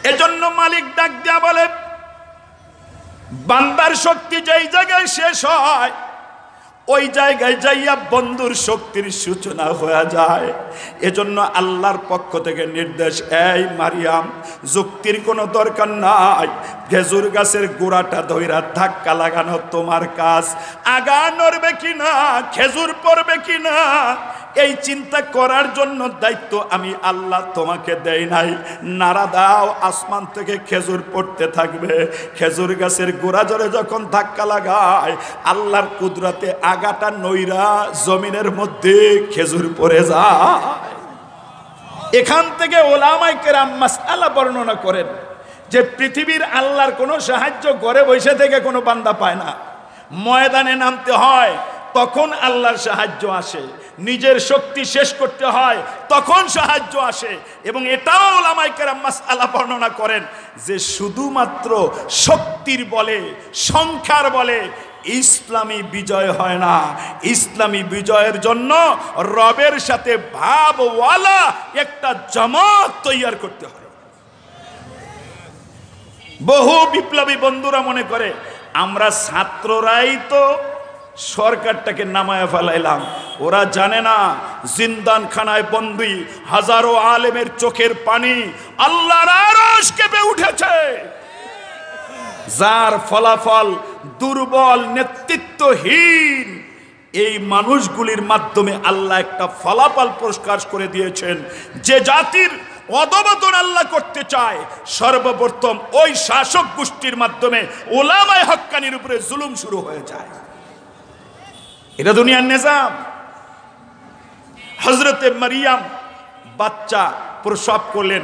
এজন্য মালিক ডাক দিয়া বলে, বান্দার শক্তি যেই জায়গায় শেষ হয় ওই জায়গায় যাইয়া বন্ধুর শক্তির সূচনা হয়ে যায়। এজন্য আল্লাহর পক্ষ থেকে নির্দেশ, এই মারিয়াম, যুক্তির কোনো দরকার নাই, খেজুর গাছের গোড়াটা ধইরা ধাক্কা লাগানো তোমার কাজ। আগা নড়বে কিনা, খেজুর পড়বে কিনা, এই চিন্তা করার জন্য দায়িত্ব আমি আল্লাহ তোমাকে দেই নাই। নাড়া দাও, আসমান থেকে খেজুর পড়তে থাকবে। খেজুর গাছের গোড়া জোরে যখন ধাক্কা লাগায় আল্লাহর কুদরতে আগাটা নইরা জমিনের মধ্যে খেজুর পড়ে যায়। এখান থেকে ওলামায়ে কেরাম মাসআলা বর্ণনা করেন যে পৃথিবীর আল্লাহর কোনো সাহায্য ঘরে বসে থেকে কোনো বান্দা পায় না। ময়দানে নামতে হয় তখন আল্লাহর সাহায্য আসে, নিজের শক্তি শেষ করতে হয় তখন সাহায্য আসে। এবং এটাও ওলামায়ে কেরাম মাসআলা বর্ণনা করেন যে শুধুমাত্র শক্তির বলে, সংখ্যার বলে ইসলামী বিজয় হয় না। ইসলামী বিজয়ের জন্য রবের সাথে ভাবওয়ালা একটা জামাত তৈয়ার করতে হয়। বহু বিপ্লবী বন্ধুরা মনে করে আমরা ছাত্ররাই তো সরকারটাকে নামায়া ফেলাইলাম। ওরা জানে না জিন্দান খানায় বন্দী হাজারো আলেমের চোখের পানি আল্লাহর আরশ কেঁপে উঠেছে। যার ফলাফল দুর্বল, নেতৃত্বহীন এই মানুষগুলির মাধ্যমে আল্লাহ একটা ফলাফল পুরস্কার করে দিয়েছেন। যে জাতির অধঃপতন আল্লাহ করতে চায় সর্বপ্রথম ওই শাসক গোষ্ঠীর মাধ্যমে ওলামায়ে হক্কানির উপরে জুলুম শুরু হয়ে যায়। এটা দুনিয়ার নিজাম। হযরতে মারিয়াম বাচ্চা প্রসব করলেন।